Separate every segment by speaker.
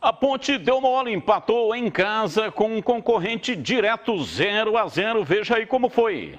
Speaker 1: A Ponte deu mole, empatou em casa com um concorrente direto 0-0. Veja aí como foi.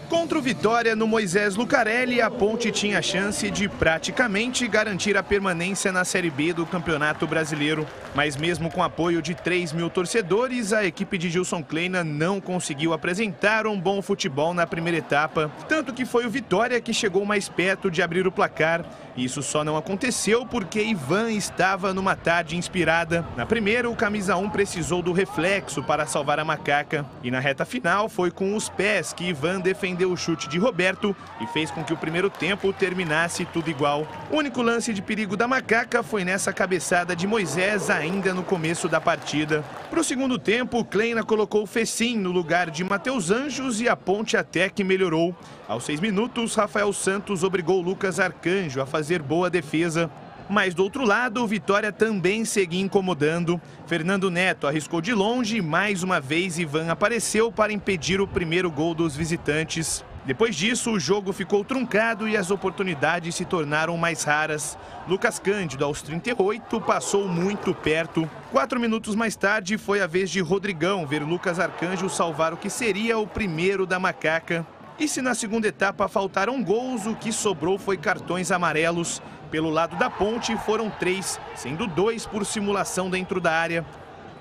Speaker 2: Contra o Vitória, no Moisés Lucarelli, a Ponte tinha a chance de praticamente garantir a permanência na Série B do Campeonato Brasileiro. Mas mesmo com apoio de 3.000 torcedores, a equipe de Gilson Kleina não conseguiu apresentar um bom futebol na primeira etapa. Tanto que foi o Vitória que chegou mais perto de abrir o placar. Isso só não aconteceu porque Ivan estava numa tarde inspirada. Na primeira, o camisa 1 precisou do reflexo para salvar a macaca. E na reta final, foi com os pés que Ivan defendeu o chute de Roberto e fez com que o primeiro tempo terminasse tudo igual. O único lance de perigo da macaca foi nessa cabeçada de Moisés ainda no começo da partida. Para o segundo tempo, Kleina colocou o Fecim no lugar de Matheus Anjos e a Ponte até que melhorou. Aos 6 minutos, Rafael Santos obrigou Lucas Arcanjo a fazer boa defesa. Mas do outro lado, o Vitória também seguia incomodando. Fernando Neto arriscou de longe e mais uma vez Ivan apareceu para impedir o primeiro gol dos visitantes. Depois disso, o jogo ficou truncado e as oportunidades se tornaram mais raras. Lucas Cândido, aos 38, passou muito perto. 4 minutos mais tarde, foi a vez de Rodrigão ver Lucas Arcanjo salvar o que seria o primeiro da macaca. E se na segunda etapa faltaram gols, o que sobrou foi cartões amarelos. Pelo lado da Ponte foram 3, sendo 2 por simulação dentro da área.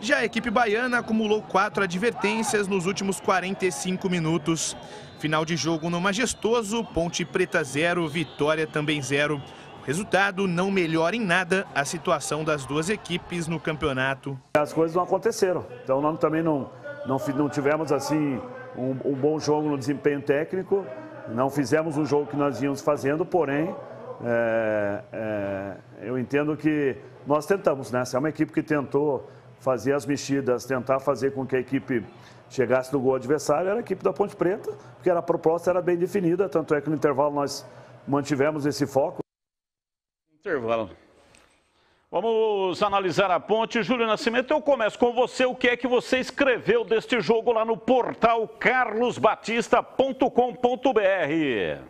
Speaker 2: Já a equipe baiana acumulou 4 advertências nos últimos 45 minutos. Final de jogo no Majestoso, Ponte Preta 0, Vitória também 0. O resultado não melhora em nada a situação das duas equipes no campeonato.
Speaker 3: As coisas não aconteceram, então nós também não tivemos assim um bom jogo no desempenho técnico, não fizemos o jogo que nós íamos fazendo, porém eu entendo que nós tentamos, né? Se é uma equipe que tentou fazer as mexidas, tentar fazer com que a equipe chegasse no gol adversário, era a equipe da Ponte Preta, porque a proposta era bem definida, tanto é que no intervalo nós mantivemos esse foco.
Speaker 1: Intervalo. Vamos analisar a Ponte. Júlio Nascimento, eu começo com você. O que é que você escreveu deste jogo lá no portal carlosbatista.com.br?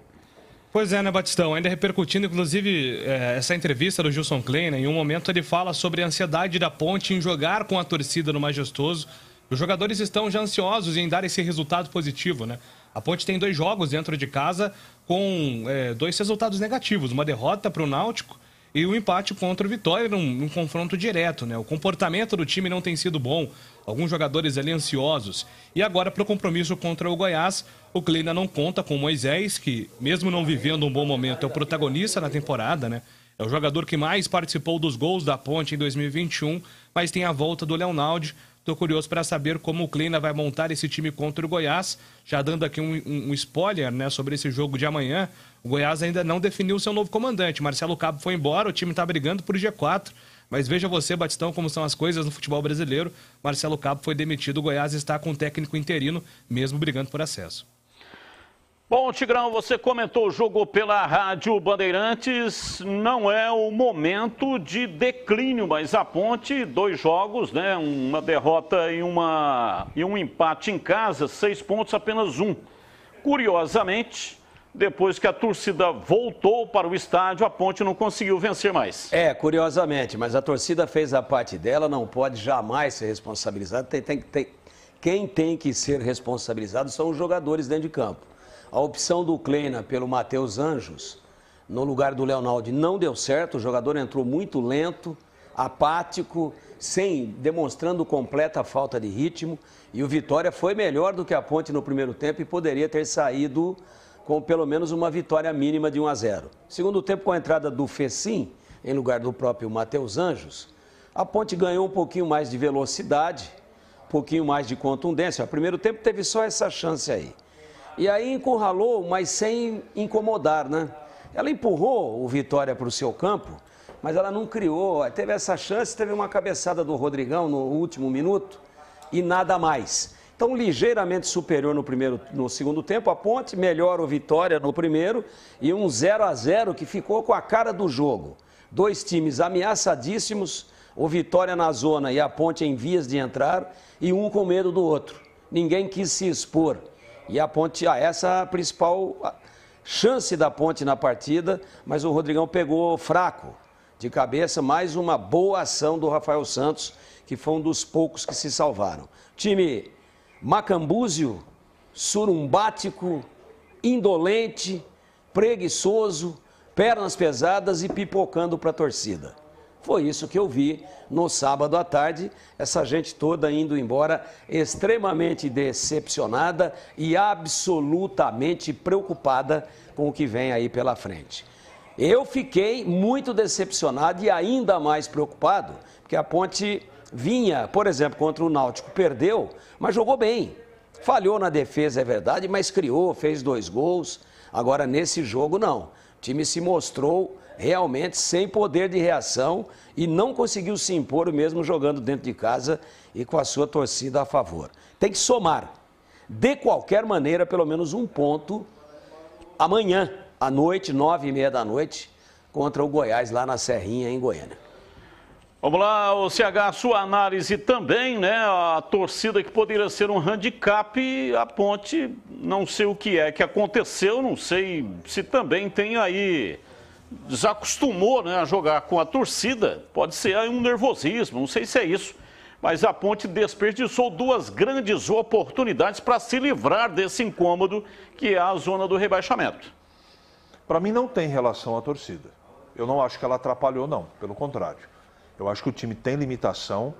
Speaker 4: Pois é, né, Batistão? Ainda repercutindo, inclusive, essa entrevista do Gilson Kleina. Em um momento ele fala sobre a ansiedade da Ponte em jogar com a torcida no Majestoso. Os jogadores estão já ansiosos em dar esse resultado positivo, né? A Ponte tem 2 jogos dentro de casa com 2 resultados negativos. Uma derrota para o Náutico e um empate contra o Vitória num confronto direto, né? O comportamento do time não tem sido bom. Alguns jogadores ali ansiosos. E agora, para o compromisso contra o Goiás, o Kleina não conta com o Moisés, que, mesmo não vivendo um bom momento, é o protagonista na temporada, né? É o jogador que mais participou dos gols da Ponte em 2021, mas tem a volta do Leonaldi. Estou curioso para saber como o Kleina vai montar esse time contra o Goiás. Já dando aqui um spoiler, né, sobre esse jogo de amanhã, o Goiás ainda não definiu seu novo comandante. Marcelo Cabo foi embora, o time está brigando por G4. Mas veja você, Batistão, como são as coisas no futebol brasileiro. Marcelo Cabo foi demitido, o Goiás está com um técnico interino, mesmo brigando por acesso.
Speaker 1: Bom, Tigrão, você comentou o jogo pela Rádio Bandeirantes. Não é o momento de declínio, mas a Ponte, 2 jogos, né? Uma derrota e um empate em casa, 6 pontos, apenas 1. Curiosamente, depois que a torcida voltou para o estádio, a Ponte não conseguiu vencer mais.
Speaker 5: Curiosamente, mas a torcida fez a parte dela, não pode jamais ser responsabilizada. Quem tem que ser responsabilizado são os jogadores dentro de campo. A opção do Kleina pelo Matheus Anjos, no lugar do Leonaldi, não deu certo. O jogador entrou muito lento, apático, demonstrando completa falta de ritmo. E o Vitória foi melhor do que a Ponte no primeiro tempo e poderia ter saído com pelo menos uma vitória mínima de 1-0. Segundo tempo, com a entrada do Fecim, em lugar do próprio Matheus Anjos, a Ponte ganhou um pouquinho mais de velocidade, um pouquinho mais de contundência. O primeiro tempo teve só essa chance aí. E aí encurralou, mas sem incomodar, né? Ela empurrou o Vitória para o seu campo, mas ela não criou. Teve essa chance, teve uma cabeçada do Rodrigão no último minuto e nada mais. Então, ligeiramente superior no segundo tempo, a Ponte melhora o Vitória no primeiro e um 0-0 que ficou com a cara do jogo. 2 times ameaçadíssimos, o Vitória na zona e a Ponte em vias de entrar e um com medo do outro. Ninguém quis se expor. E a Ponte, essa é a principal chance da Ponte na partida, mas o Rodrigão pegou fraco. De cabeça, mais uma boa ação do Rafael Santos, que foi um dos poucos que se salvaram. Time macambúzio, surumbático, indolente, preguiçoso, pernas pesadas e pipocando para a torcida. Foi isso que eu vi no sábado à tarde, essa gente toda indo embora extremamente decepcionada e absolutamente preocupada com o que vem aí pela frente. Eu fiquei muito decepcionado e ainda mais preocupado, porque a Ponte vinha, por exemplo, contra o Náutico, perdeu, mas jogou bem. Falhou na defesa, é verdade, mas criou, fez 2 gols. Agora, nesse jogo, não. O time se mostrou realmente sem poder de reação e não conseguiu se impor mesmo jogando dentro de casa e com a sua torcida a favor. Tem que somar, de qualquer maneira, pelo menos 1 ponto amanhã, à noite, 9h30 da noite, contra o Goiás, lá na Serrinha, em Goiânia.
Speaker 1: Vamos lá, o CH, sua análise também, né? A torcida que poderia ser um handicap, a Ponte, não sei o que é que aconteceu, não sei se também tem aí, desacostumou, né, a jogar com a torcida, pode ser aí um nervosismo, não sei se é isso, mas a Ponte desperdiçou 2 grandes oportunidades para se livrar desse incômodo que é a zona do rebaixamento.
Speaker 6: Para mim não tem relação à torcida, eu não acho que ela atrapalhou não, pelo contrário. Eu acho que o time tem limitação,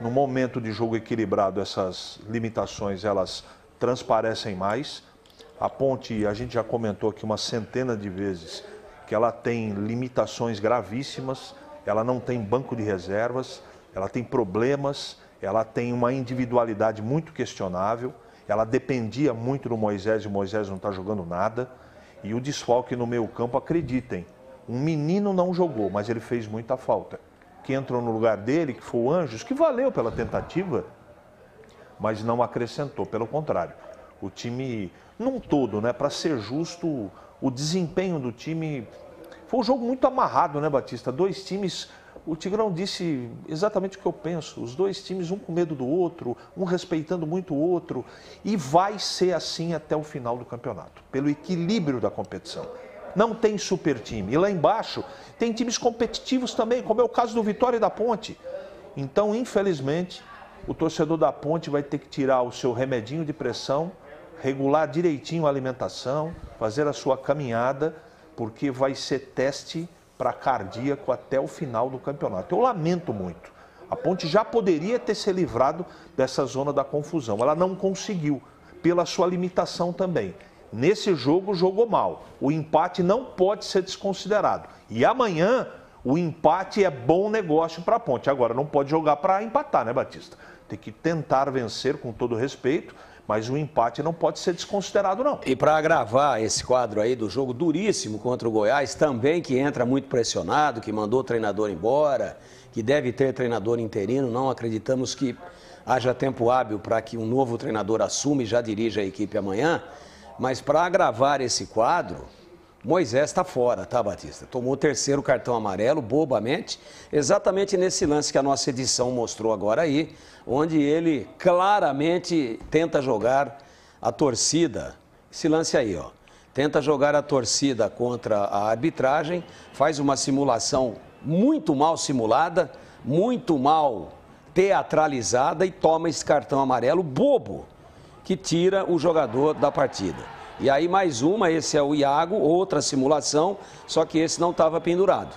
Speaker 6: no momento de jogo equilibrado essas limitações elas transparecem mais. A Ponte, a gente já comentou aqui uma centena de vezes que ela tem limitações gravíssimas, ela não tem banco de reservas, ela tem problemas, ela tem uma individualidade muito questionável, ela dependia muito do Moisés e o Moisés não está jogando nada. E o desfalque no meio campo, acreditem, um menino não jogou, mas ele fez muita falta. Que entrou no lugar dele, que foi o Anjos, que valeu pela tentativa, mas não acrescentou, pelo contrário. O time, num todo, né, para ser justo, o desempenho do time foi um jogo muito amarrado, né, Batista? 2 times, o Tigrão disse exatamente o que eu penso, os 2 times, um com medo do outro, um respeitando muito o outro, e vai ser assim até o final do campeonato, pelo equilíbrio da competição. Não tem super time. E lá embaixo tem times competitivos também, como é o caso do Vitória e da Ponte. Então, infelizmente, o torcedor da Ponte vai ter que tirar o seu remedinho de pressão, regular direitinho a alimentação, fazer a sua caminhada, porque vai ser teste para cardíaco até o final do campeonato. Eu lamento muito. A Ponte já poderia ter se livrado dessa zona da confusão. Ela não conseguiu, pela sua limitação também. Nesse jogo, jogou mal. O empate não pode ser desconsiderado. E amanhã, o empate é bom negócio para a Ponte. Agora, não pode jogar para empatar, né, Batista? Tem que tentar vencer com todo respeito, mas o empate não pode ser desconsiderado, não.
Speaker 5: E para agravar esse quadro aí do jogo duríssimo contra o Goiás, também que entra muito pressionado, que mandou o treinador embora, que deve ter treinador interino, não acreditamos que haja tempo hábil para que um novo treinador assuma e já dirija a equipe amanhã. Mas para agravar esse quadro, Moisés está fora, tá, Batista? Tomou o 3º cartão amarelo, bobamente, exatamente nesse lance que a nossa edição mostrou agora aí, onde ele claramente tenta jogar a torcida. Esse lance aí, ó. Tenta jogar a torcida contra a arbitragem, faz uma simulação muito mal simulada, muito mal teatralizada e toma esse cartão amarelo bobo, que tira o jogador da partida. E aí mais uma, esse é o Iago, outra simulação, só que esse não estava pendurado.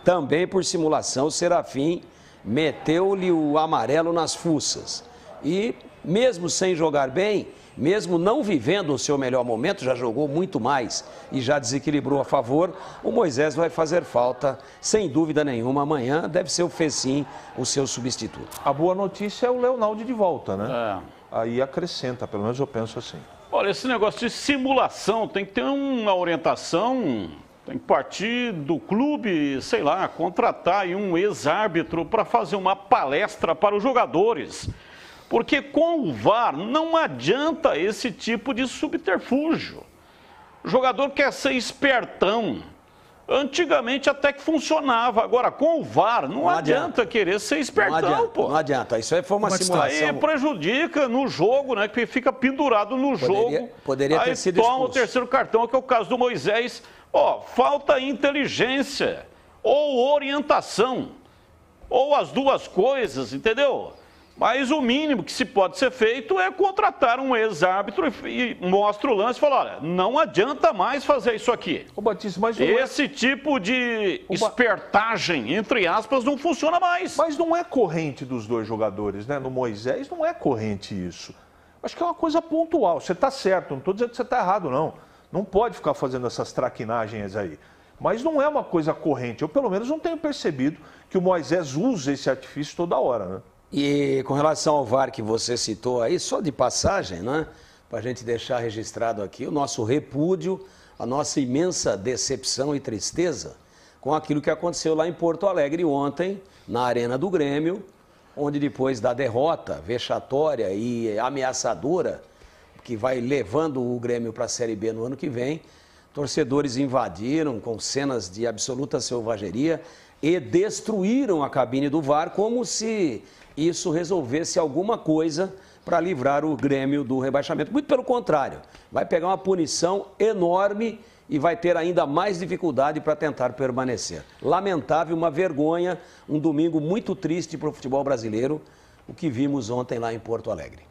Speaker 5: Também por simulação, o Serafim meteu-lhe o amarelo nas fuças. E mesmo sem jogar bem, mesmo não vivendo o seu melhor momento, já jogou muito mais e já desequilibrou a favor, o Moisés vai fazer falta, sem dúvida nenhuma, amanhã deve ser o Fecim, o seu substituto.
Speaker 6: A boa notícia é o Leonaldo de volta, né? Aí acrescenta, pelo menos eu penso assim.
Speaker 1: Olha, esse negócio de simulação tem que ter uma orientação, tem que partir do clube, sei lá, contratar aí um ex-árbitro para fazer uma palestra para os jogadores. Porque com o VAR não adianta esse tipo de subterfúgio. O jogador quer ser espertão. Antigamente até que funcionava, agora com o VAR não adianta querer ser espertão, pô.
Speaker 5: Não adianta, isso aí foi uma simulação.
Speaker 1: Aí prejudica no jogo, né, que fica pendurado no jogo.
Speaker 5: Poderia ter sido
Speaker 1: expulso. Toma o 3º cartão, que é o caso do Moisés. Ó, falta inteligência. ou orientação, ou as duas coisas, entendeu? Mas o mínimo que se pode ser feito é contratar um ex-árbitro e mostra o lance e fala, olha, não adianta mais fazer isso aqui.
Speaker 6: Ô, Batista, mas
Speaker 1: esse tipo de espertagem, entre aspas, não funciona mais.
Speaker 6: Mas não é corrente dos dois jogadores, né? No Moisés não é corrente isso. Acho que é uma coisa pontual. Você está certo, não estou dizendo que você está errado, não. Não pode ficar fazendo essas traquinagens aí. Mas não é uma coisa corrente. Eu, pelo menos, não tenho percebido que o Moisés usa esse artifício toda hora, né?
Speaker 5: E com relação ao VAR que você citou aí, só de passagem, né? Para a gente deixar registrado aqui o nosso repúdio, a nossa imensa decepção e tristeza com aquilo que aconteceu lá em Porto Alegre ontem, na Arena do Grêmio, onde depois da derrota vexatória e ameaçadora, que vai levando o Grêmio para a Série B no ano que vem, torcedores invadiram com cenas de absoluta selvageria e destruíram a cabine do VAR como se isso resolvesse alguma coisa para livrar o Grêmio do rebaixamento. Muito pelo contrário, vai pegar uma punição enorme e vai ter ainda mais dificuldade para tentar permanecer. Lamentável, uma vergonha, um domingo muito triste para o futebol brasileiro, o que vimos ontem lá em Porto Alegre.